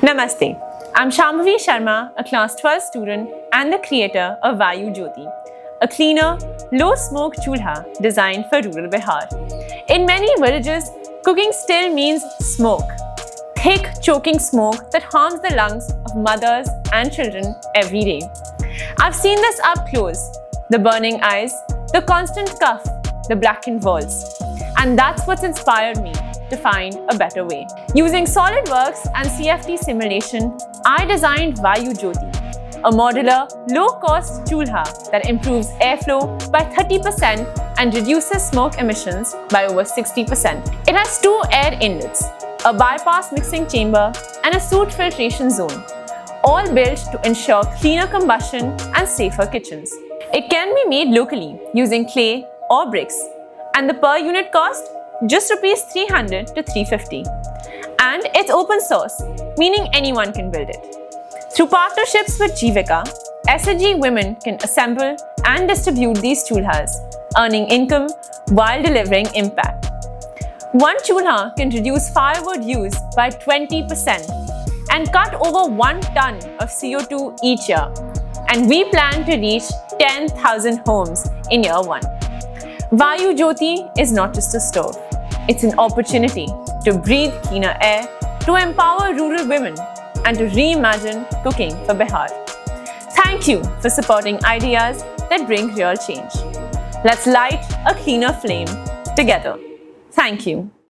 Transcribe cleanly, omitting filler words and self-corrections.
Namaste. I'm Shambhavi Sharma, a class 12 student and the creator of Vayu Jyoti, a cleaner, low smoke chulha designed for rural Bihar. In many villages, cooking still means smoke. Thick, choking smoke that harms the lungs of mothers and children every day. I've seen this up close, the burning eyes, the constant cough, the blackened walls. And that's what's inspired me to find a better way. Using SolidWorks and CFD simulation, I designed Vayu Jyoti, a modular, low-cost chulha that improves airflow by 30% and reduces smoke emissions by over 60%. It has 2 air inlets, a bypass mixing chamber, and a soot filtration zone, all built to ensure cleaner combustion and safer kitchens. It can be made locally using clay or bricks, and the per unit cost just Rs 300 to 350. And it's open source, meaning anyone can build it. Through partnerships with Jivika, SHG women can assemble and distribute these chulhas, earning income while delivering impact. One chulha can reduce firewood use by 20% and cut over 1 ton of CO2 each year. And we plan to reach 10,000 homes in year 1. Vayu Jyoti is not just a stove. It's an opportunity to breathe cleaner air, to empower rural women, and to reimagine cooking for Bihar. Thank you for supporting ideas that bring real change. Let's light a cleaner flame together. Thank you.